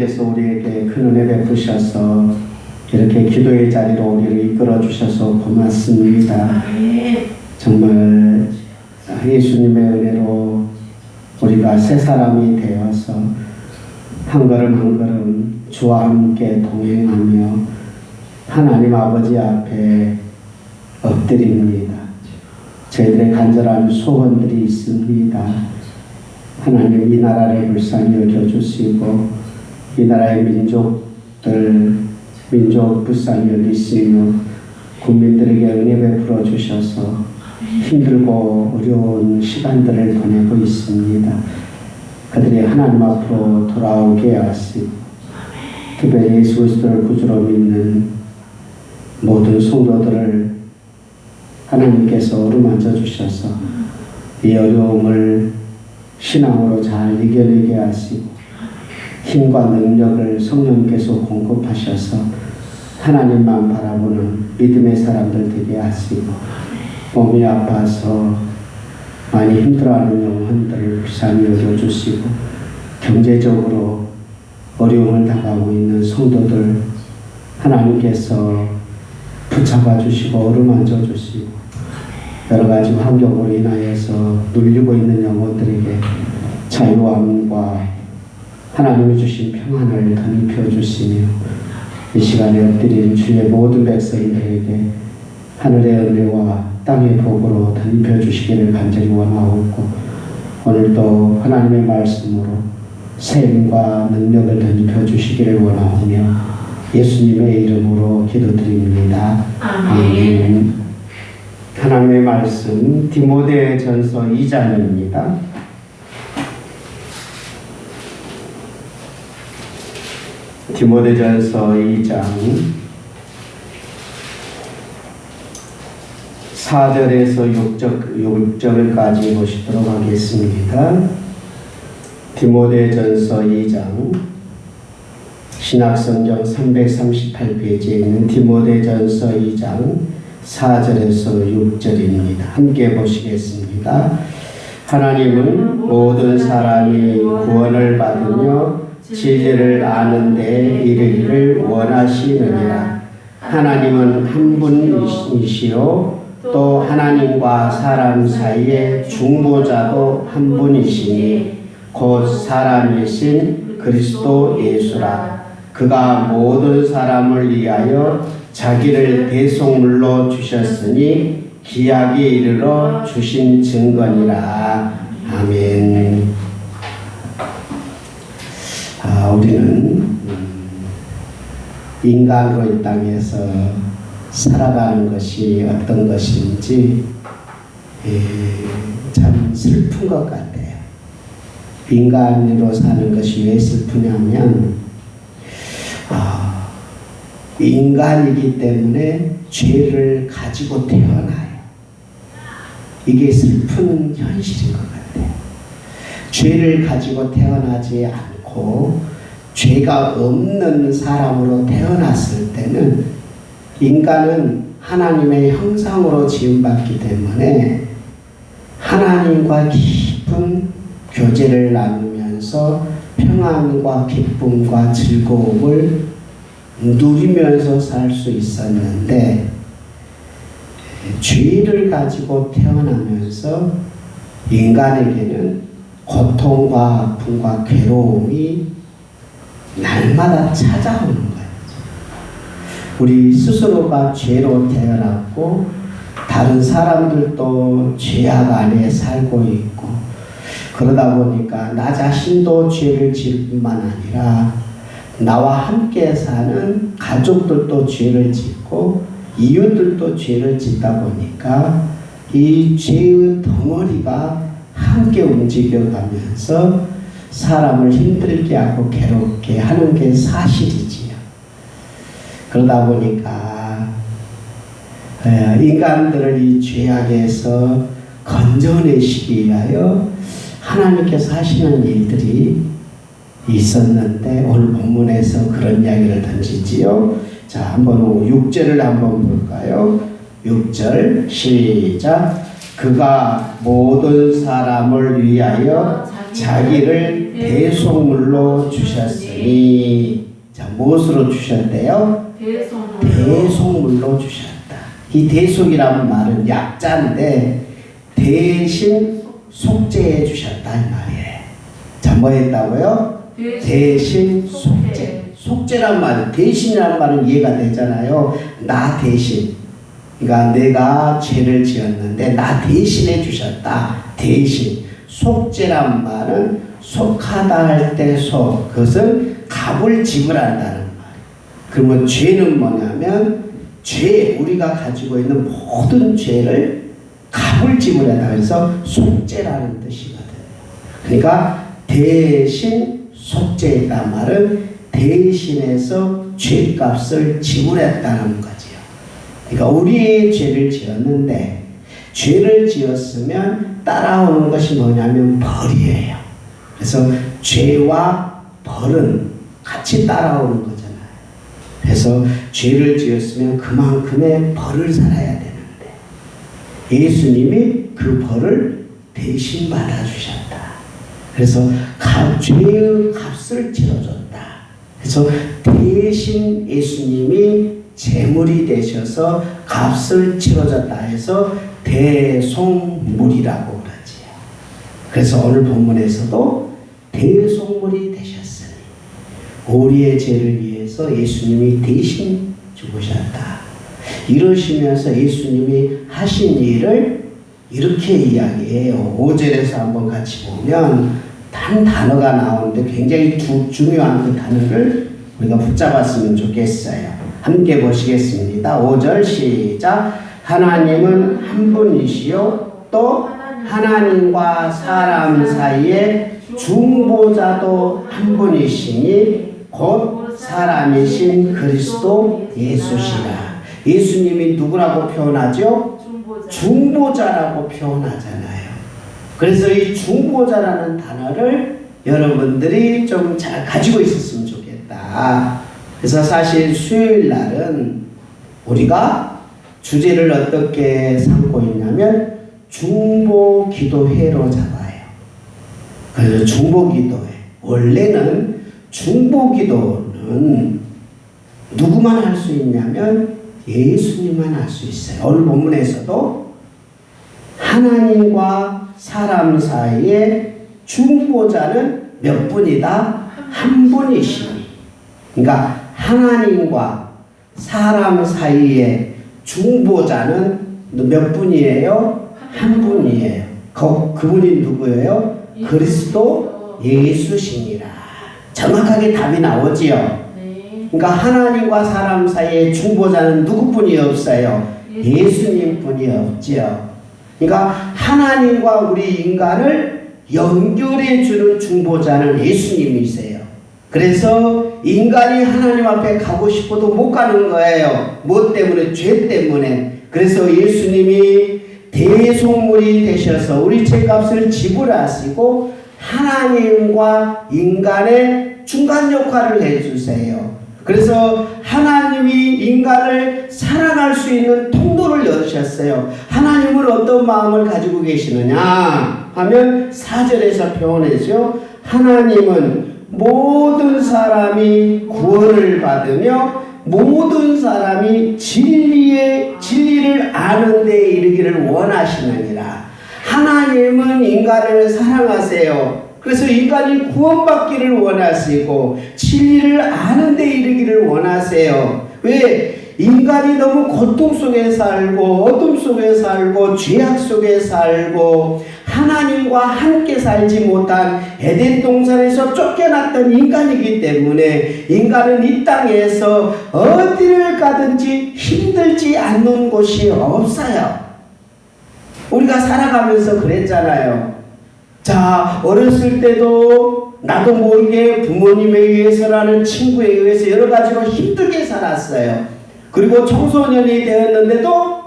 하나님께서 우리에게 큰 은혜 베푸셔서 이렇게 기도의 자리로 우리를 이끌어 주셔서 고맙습니다. 정말 예수님의 은혜로 우리가 새 사람이 되어서 한 걸음 한 걸음 주와 함께 동행하며 하나님 아버지 앞에 엎드립니다. 저희들의 간절한 소원들이 있습니다. 하나님 이 나라를 불쌍히 여겨주시고 이 나라의 민족 불쌍히 여기시며 국민들에게 은혜 베풀어 주셔서 힘들고 어려운 시간들을 보내고 있습니다. 그들이 하나님 앞으로 돌아오게 하시고 특별히 예수 그리스도를 구주로 믿는 모든 성도들을 하나님께서 어루만져 주셔서 이 어려움을 신앙으로 잘 이겨내게 하시고 힘과 능력을 성령께서 공급하셔서 하나님만 바라보는 믿음의 사람들 되게 하시고 몸이 아파서 많이 힘들어하는 영혼들을 불쌍히 여겨주시고 경제적으로 어려움을 당하고 있는 성도들 하나님께서 붙잡아 주시고 어루만져 주시고 여러 가지 환경으로 인하여서 눌리고 있는 영혼들에게 자유함과 하나님이 주신 평안을 덧입혀 주시며 이 시간에 엎드린 주의 모든 백성들에게 하늘의 은혜와 땅의 복으로 덧입혀 주시기를 간절히 원하옵고 오늘도 하나님의 말씀으로 샘과 능력을 덧입혀 주시기를 원하오며 예수님의 이름으로 기도드립니다. 아멘. 하나님의 말씀 디모데전서 2장입니다. 디모데전서 2장 4절에서 6절까지 보시도록 하겠습니다. 디모데전서 2장 신약성경 338페이지에 있는 디모데전서 2장 4절에서 6절입니다. 함께 보시겠습니다. 하나님은 모든 사람이 구원을 받으며 진리를 아는 데 이르기를 원하시느니라. 하나님은 한 분이시요 또 하나님과 사람 사이의 중보자도 한 분이시니 곧 사람이신 그리스도 예수라. 그가 모든 사람을 위하여 자기를 대속물로 주셨으니 기약이 이르러 주신 증거니라. 아멘. 우리는 인간으로 이 땅에서 살아가는 것이 어떤 것인지 참 슬픈 것 같아요. 인간으로 사는 것이 왜 슬프냐면 인간이기 때문에 죄를 가지고 태어나요. 이게 슬픈 현실인 것 같아요. 죄를 가지고 태어나지 않고 죄가 없는 사람으로 태어났을 때는 인간은 하나님의 형상으로 지음받기 때문에 하나님과 깊은 교제를 나누면서 평안과 기쁨과 즐거움을 누리면서 살 수 있었는데 죄를 가지고 태어나면서 인간에게는 고통과 아픔과 괴로움이 날마다 찾아오는 거예요. 우리 스스로가 죄로 태어났고 다른 사람들도 죄악 안에 살고 있고 그러다 보니까 나 자신도 죄를 지을 뿐만 아니라 나와 함께 사는 가족들도 죄를 짓고 이웃들도 죄를 짓다 보니까 이 죄의 덩어리가 함께 움직여가면서 사람을 힘들게 하고 괴롭게 하는 게 사실이지요. 그러다 보니까 인간들을 이 죄악에서 건져내시기 위하여 하나님께서 하시는 일들이 있었는데 오늘 본문에서 그런 이야기를 던지지요. 자, 한번 6절을 한번 볼까요? 6절 시작. 그가 모든 사람을 위하여 자기를 대속물로 주셨으니. 자, 무엇으로 주셨대요? 대속물로 주셨다. 이 대속이라는 말은 약자인데 대신 속죄해 주셨다 이 말이에요. 자, 뭐 했다고요? 대신 속죄. 속죄란 말, 대신이란 말은 이해가 되잖아요. 나 대신. 그러니까 내가 죄를 지었는데 나 대신해 주셨다. 대신. 속죄란 말은 속하다 할 때 속. 그것은 값을 지불한다는 말. 그러면 죄는 뭐냐면 우리가 가지고 있는 모든 죄를 값을 지불한다. 그래서 속죄라는 뜻이거든요. 그러니까 대신 속죄했단 말은 대신해서 죄값을 지불했다는 거지요. 그러니까 우리의 죄를 지었는데 죄를 지었으면 따라오는 것이 뭐냐면 벌이에요. 그래서 죄와 벌은 같이 따라오는 거잖아요. 그래서 죄를 지었으면 그만큼의 벌을 살아야 되는데 예수님이 그 벌을 대신 받아주셨다. 그래서 죄의 값을 치러줬다. 그래서 대신 예수님이 제물이 되셔서 값을 치러줬다 해서 대속물이라고 그러지요. 그래서 오늘 본문에서도 대속물이 되셨으니 우리의 죄를 위해서 예수님이 대신 죽으셨다. 이러시면서 예수님이 하신 일을 이렇게 이야기해요. 5절에서 한번 같이 보면 한 단어가 나오는데 굉장히 중요한 그 단어를 우리가 붙잡았으면 좋겠어요. 함께 보시겠습니다. 5절 시작. 하나님은 한 분이시요 또 하나님과 사람 사이에 중보자도 한 분이시니 곧 사람이신 그리스도 예수시라. 예수님이 누구라고 표현하죠? 중보자라고 표현하잖아요. 그래서 이 중보자라는 단어를 여러분들이 좀 잘 가지고 있었으면 좋겠다. 그래서 사실 수요일 날은 우리가 주제를 어떻게 삼고 있냐면 중보 기도회로 잡아요. 그래서 중보 기도회. 원래는 중보 기도는 누구만 할 수 있냐면 예수님만 할 수 있어요. 오늘 본문에서도 하나님과 사람 사이에 중보자는 몇 분이다? 한 분이시니. 그러니까 하나님과 사람 사이에 중보자는 몇 분이에요? 한 분이에요. 그분이 누구예요? 그리스도 예수시니라. 정확하게 답이 나오지요. 그러니까 하나님과 사람 사이에 중보자는 누구뿐이 없어요? 예수님 뿐이 없지요. 그러니까 하나님과 우리 인간을 연결해 주는 중보자는 예수님이세요. 그래서 인간이 하나님 앞에 가고 싶어도 못 가는 거예요. 뭐 때문에? 죄 때문에. 그래서 예수님이 대속물이 되셔서 우리 죄값을 지불하시고 하나님과 인간의 중간 역할을 해주세요. 그래서 하나님이 인간을 사랑할 수 있는 통로를 열으셨어요. 하나님은 어떤 마음을 가지고 계시느냐 하면 4절에서 표현해죠. 하나님은 모든 사람이 구원을 받으며 모든 사람이 진리를 아는 데 이르기를 원하시느니라. 하나님은 인간을 사랑하세요. 그래서 인간이 구원받기를 원하시고 진리를 아는 데 이르기를 원하세요. 왜? 인간이 너무 고통 속에 살고 어둠 속에 살고 죄악 속에 살고 하나님과 함께 살지 못한 에덴 동산에서 쫓겨났던 인간이기 때문에 인간은 이 땅에서 어디를 가든지 힘들지 않는 곳이 없어요. 우리가 살아가면서 그랬잖아요. 자, 어렸을 때도 나도 모르게 부모님에 의해서라는 친구에 의해서 여러 가지로 힘들게 살았어요. 그리고 청소년이 되었는데도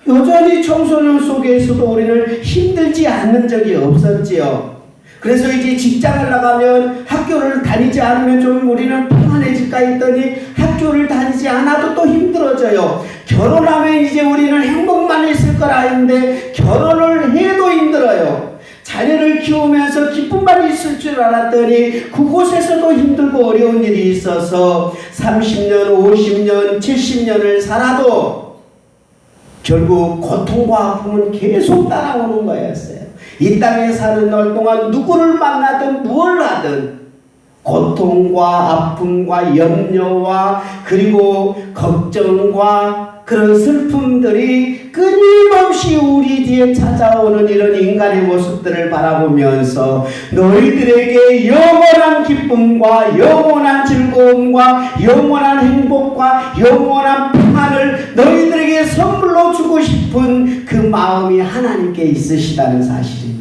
여전히 청소년 속에서도 우리는 힘들지 않는 적이 없었지요. 그래서 이제 직장을 나가면 학교를 다니지 않으면 좀 우리는 평안해질까 했더니 학교를 다니지 않아도 또 힘들어져요. 결혼하면 이제 우리는 행복만 있을 거라 했는데 결혼을 해도 힘들어요. 자녀를 키우면서 기쁨만 있을 줄 알았더니 그곳에서도 힘들고 어려운 일이 있어서 30년, 50년, 70년을 살아도 결국 고통과 아픔은 계속 따라오는 거였어요. 이 땅에 사는 날 동안 누구를 만나든 무엇을 하든 고통과 아픔과 염려와 그리고 걱정과 그런 슬픔들이 끊임없이 우리 뒤에 찾아오는 이런 인간의 모습들을 바라보면서 너희들에게 영원한 기쁨과 영원한 즐거움과 영원한 행복과 영원한 평안을 너희들에게 선물로 주고 싶은 그 마음이 하나님께 있으시다는 사실입니다.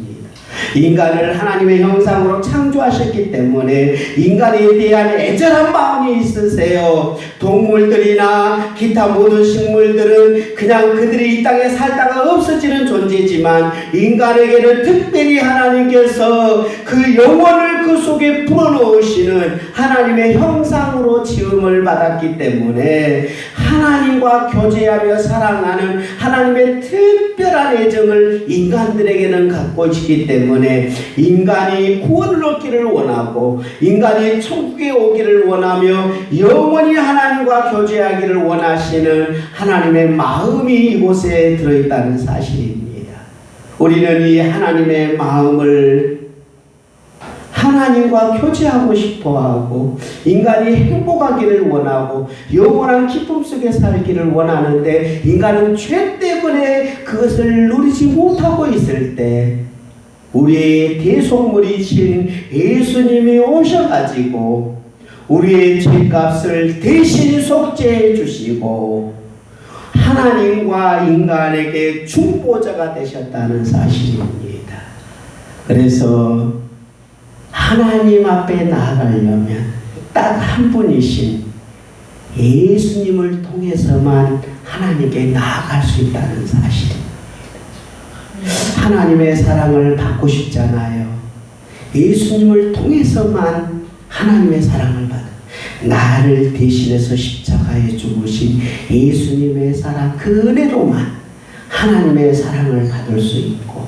인간을 하나님의 형상으로 창조하셨기 때문에 인간에 대한 애절한 마음이 있으세요. 동물들이나 기타 모든 식물들은 그냥 그들이 이 땅에 살다가 없어지는 존재지만 인간에게는 특별히 하나님께서 그 영혼을 그 속에 불어넣으시는 하나님의 형상으로 지음을 받았기 때문에 하나님과 교제하며 사랑하는 하나님의 특별한 애정을 인간들에게는 갖고 있기 때문에 인간이 구원을 얻기를 원하고 인간이 천국에 오기를 원하며 영원히 하나님과 교제하기를 원하시는 하나님의 마음이 이곳에 들어있다는 사실입니다. 우리는 이 하나님의 마음을 하나님과 교제하고 싶어하고 인간이 행복하기를 원하고 영원한 기쁨 속에 살기를 원하는데 인간은 죄 때문에 그것을 누리지 못하고 있을 때 우리의 대속물이신 예수님이 오셔가지고 우리의 죄값을 대신 속죄해 주시고 하나님과 인간에게 중보자가 되셨다는 사실입니다. 그래서 하나님 앞에 나아가려면 딱 한 분이신 예수님을 통해서만 하나님께 나아갈 수 있다는 사실입니다. 하나님의 사랑을 받고 싶잖아요. 예수님을 통해서만 하나님의 사랑을 받아 나를 대신해서 십자가에 죽으신 예수님의 사랑 그 은혜로만 하나님의 사랑을 받을 수 있고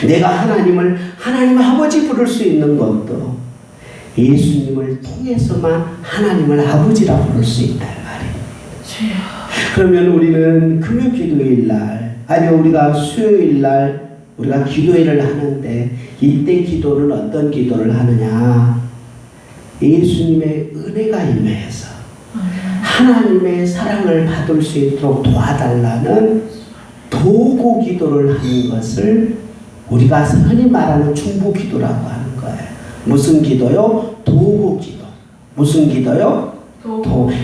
내가 하나님을 하나님 아버지 부를 수 있는 것도 예수님을 통해서만 하나님을 아버지라 부를 수 있단 말이에요. 그러면 우리는 금요기도일 날 아니면 우리가 수요일 날 우리가 기도회를 하는데 이때 기도는 어떤 기도를 하느냐? 예수님의 은혜가 임해서 하나님의 사랑을 받을 수 있도록 도와달라는 도구 기도를 하는 것을 우리가 흔히 말하는 중보 기도라고 하는 거예요. 무슨 기도요? 도구 기도. 무슨 기도요?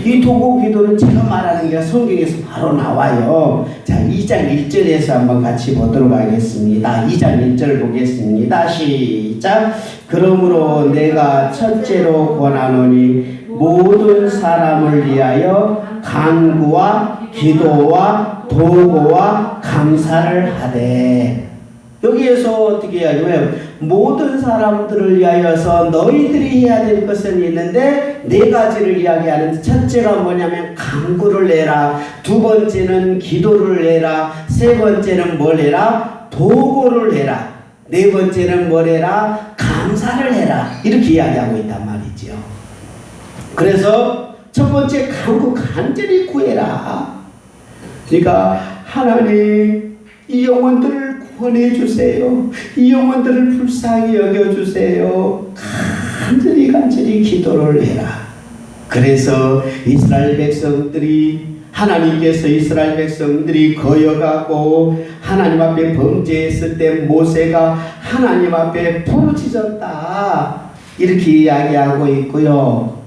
이 도구 기도는 제가 말하는 게 성경에서 바로 나와요. 자, 2장 1절에서 한번 같이 보도록 하겠습니다. 2장 1절 보겠습니다. 시작. 그러므로 내가 첫째로 권하노니 모든 사람을 위하여 간구와 기도와 도구와 감사를 하되. 여기에서 어떻게 해야죠? 모든 사람들을 위하여서 너희들이 해야 될 것은 있는데 네 가지를 이야기하는데 첫째가 뭐냐면 간구를 해라. 두 번째는 기도를 해라. 세 번째는 뭘 해라? 도구를 해라. 네 번째는 뭘 해라? 감사를 해라. 이렇게 이야기하고 있단 말이죠. 그래서 첫 번째 간구 간절히 구해라. 그러니까 하나님 이 영혼들을 구원해 주세요. 이 영혼들을 불쌍히 여겨주세요. 간절히 기도를 해라. 그래서 이스라엘 백성들이 하나님께서 이스라엘 백성들이 거여가고 하나님 앞에 범죄했을 때 모세가 하나님 앞에 부르짖었다. 이렇게 이야기하고 있고요.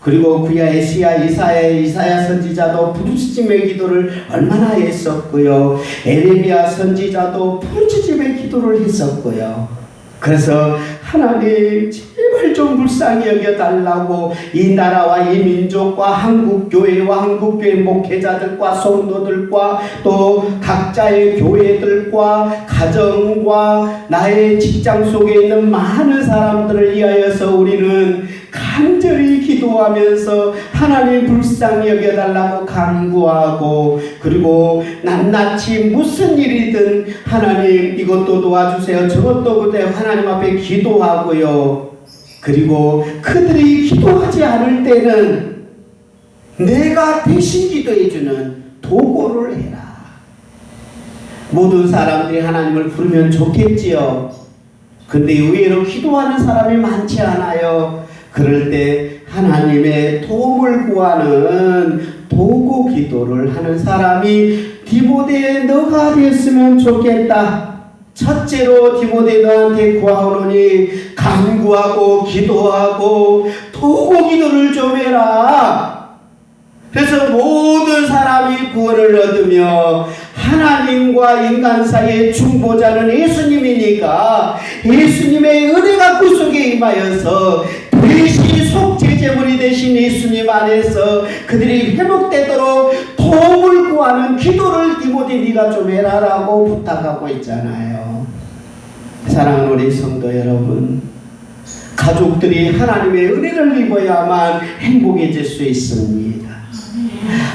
그리고 그야 이사야 선지자도 부르짖음의 기도를 얼마나 했었고요. 에레미야 선지자도 부르짖음의 기도를 했었고요. 그래서 하나님 제발 좀 불쌍히 여겨달라고 이 나라와 이 민족과 한국교회와 한국교회 목회자들과 성도들과 또 각자의 교회들과 가정과 나의 직장 속에 있는 많은 사람들을 위하여서 우리는 간절히 기도하면서 하나님 불쌍히 여겨달라고 간구하고 그리고 낱낱이 무슨 일이든 하나님 이것도 도와주세요 저것도 그대 하나님 앞에 기도하고요. 그리고 그들이 기도하지 않을 때는 내가 대신 기도해주는 도구를 해라. 모든 사람들이 하나님을 부르면 좋겠지요. 근데 의외로 기도하는 사람이 많지 않아요. 그럴 때 하나님의 도움을 구하는 도구 기도를 하는 사람이 디모데에 너가 되었으면 좋겠다. 첫째로 디모데 너한테 구하오노니 간구하고 기도하고 도구 기도를 좀 해라. 그래서 모든 사람이 구원을 얻으며 하나님과 인간 사이의 중보자는 예수님이니까 예수님의 은혜가 그 속에 임하여서 대신 속죄제물이 되신 예수님 안에서 그들이 회복되도록 도움을 구하는 기도를 디모데 네가 좀 해라라고 부탁하고 있잖아요. 사랑하는 우리 성도 여러분, 가족들이 하나님의 은혜를 입어야만 행복해질 수 있습니다.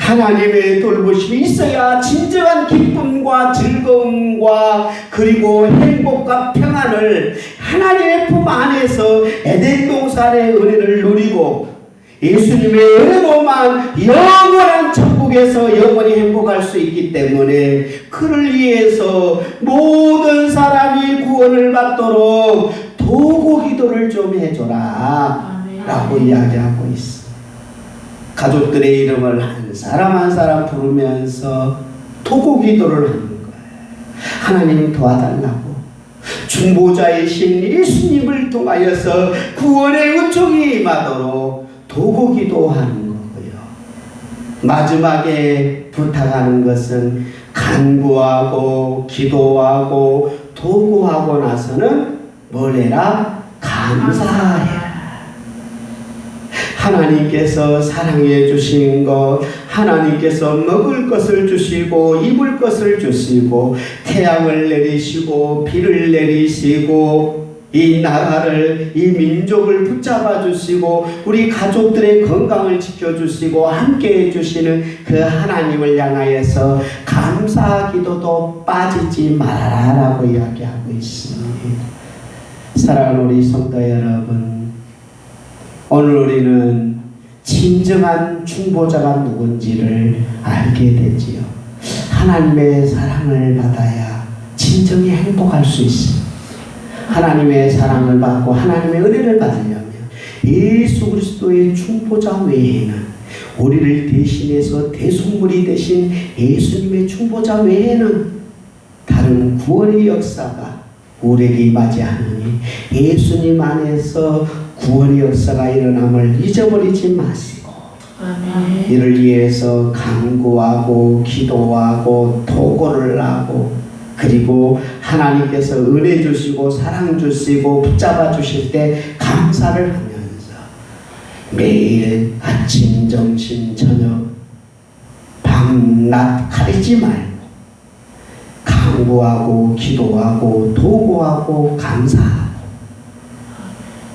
하나님의 돌보심이 있어야 진정한 기쁨과 즐거움과 그리고 행복과 평안을 하나님의 품 안에서 에덴 동산의 은혜를 누리고 예수님의 은혜로만 영원한 천국에서 영원히 행복할 수 있기 때문에 그를 위해서 모든 사람이 구원을 받도록 도구 기도를 좀 해줘라 라고 이야기하고 있어. 가족들의 이름을 한 사람 한 사람 부르면서 도구 기도를 하는 거예요. 하나님 도와달라고. 중보자이신 예수님을 통하여서 구원의 은총이 임하도록 도구 기도하는 거고요. 마지막에 부탁하는 것은 간구하고 기도하고 도구하고 나서는 뭘 해라? 감사해라. 하나님께서 사랑해 주신 것, 하나님께서 먹을 것을 주시고 입을 것을 주시고 태양을 내리시고 비를 내리시고 이 나라를 이 민족을 붙잡아 주시고 우리 가족들의 건강을 지켜주시고 함께해 주시는 그 하나님을 향하여서 감사 기도도 빠지지 말아라 라고 이야기하고 있습니다. 사랑하는 우리 성도 여러분, 오늘 우리는 진정한 중보자가 누군지를 알게 되지요. 하나님의 사랑을 받아야 진정히 행복할 수 있습니다. 하나님의 사랑을 받고 하나님의 은혜를 받으려면 예수 그리스도의 중보자 외에는 우리를 대신해서 대속물이 되신 예수님의 중보자 외에는 다른 구원의 역사가 우리에게 임하지 않으니 예수님 안에서 구원의 역사가 일어남을 잊어버리지 마시고 아멘. 이를 위해서 간구하고 기도하고 도구를 하고 그리고 하나님께서 은혜 주시고 사랑 주시고 붙잡아 주실 때 감사를 하면서 매일 아침 점심 저녁 밤낮 가리지 말고 간구하고 기도하고 도구하고 감사하고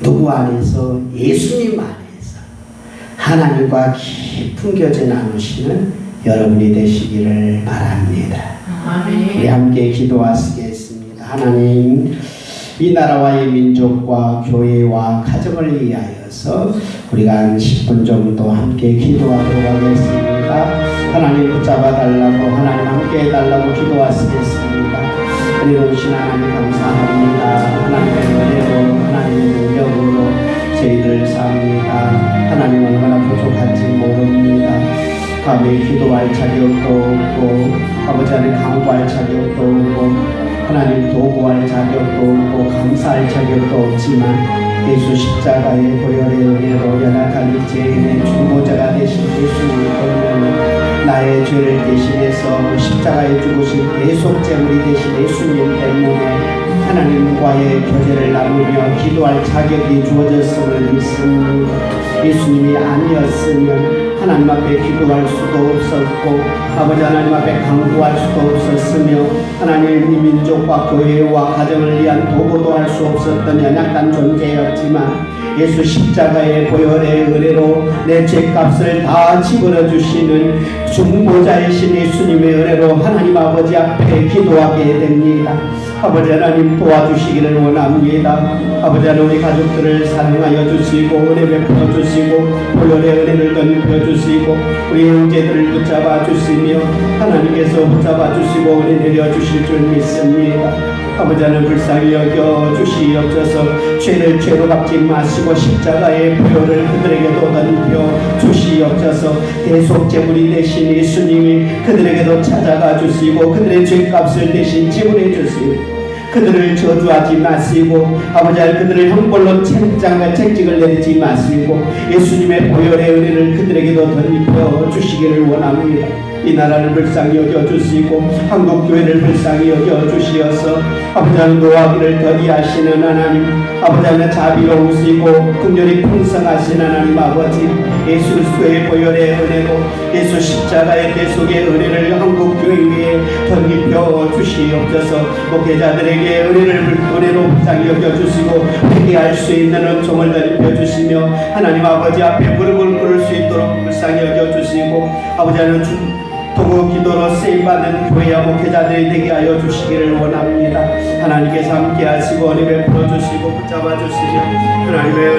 누구 안에서? 예수님 안에서 하나님과 깊은 교제 나누시는 여러분이 되시기를 바랍니다. 아멘. 우리 함께 기도하시겠습니다. 하나님, 이 나라와 이 민족과 교회와 가정을 위하여서 우리가 한 10분 정도 함께 기도하도록 하겠습니다. 하나님 붙잡아 달라고, 하나님 함께 해달라고 기도하시겠습니다. 은혜로우신 하나님 감사합니다. 하나님의 은혜로 하나님의 능력으로 저희들 삽니다. 하나님 얼마나 부족한지 모릅니다. 밤에 기도할 자격도 없고 아버지 안에 강구할 자격도 없고 하나님 도구할 자격도 없고 감사할 자격도 없지만 예수 십자가의 보혈의 은혜로 연약한 이 죄인의 중보자가 되신 예수님 때문에 나의 죄를 대신해서 십자가에 죽으신 대속제물이 되신 예수님 때문에 하나님과의 교제를 나누며 기도할 자격이 주어졌음을 믿습니다. 예수님이 아니었으면 하나님 앞에 기도할 수도 없었고 아버지 하나님 앞에 간구할 수도 없었으며 하나님 이 민족과 교회와 가정을 위한 도구도 할 수 없었던 연약한 존재였지만 예수 십자가의 보혈의 은혜로 내 죄값을 다 집어넣어 주시는 중보자이신 예수님의 은혜로 하나님 아버지 앞에 기도하게 됩니다. 아버지 하나님 도와주시기를 원합니다. 아버지 하나님 우리 가족들을 사랑하여 주시고 은혜 베풀어 주시고 보혈의 은혜를 던져 주시고 우리 형제들을 붙잡아 주시며 하나님께서 붙잡아 주시고 은혜 내려 주실 줄 믿습니다. 아버지 하나님 불쌍히 여겨 주시옵소서. 죄를 죄로 갚지 마시고 십자가의 보혈을 그들에게도 던져 주시옵소서. 대속제물이 되신 예수님이 그들에게도 찾아가 주시고 그들의 죄값을 대신 지불해 주시고 그들을 저주하지 마시고 아버지 하나님 그들을 형벌로 책찍을 내리지 마시고 예수님의 보혈의 은혜를 그들에게도 던져 주시기를 원합니다. 이 나라를 불쌍히 여겨 주시고 한국 교회를 불쌍히 여겨 주시어서 아버지 하나님 노하기를 더디하시는 하나님, 아버지 하나님 자비로우시고 긍휼이 풍성하신 하나님 아버지, 예수 그리스도의 보혈의 은혜로 예수 십자가의 대속의 은혜를 한국 교회 위에 덧입혀 주시옵소서. 목회자들에게 은혜로 불쌍히 여겨 주시고 회개할 수 있는 은총을 덧입혀 주시며 하나님 아버지 앞에 무릎을 꿇을 수 있도록 불쌍히 여겨 주시고 아버지 하나님 도구 기도로 쓰임받은 교회와 목회자들이 되게 하여 주시기를 원합니다. 하나님께서 함께 하시고 은혜 베풀어 주시고 붙잡아 주시며 하나님의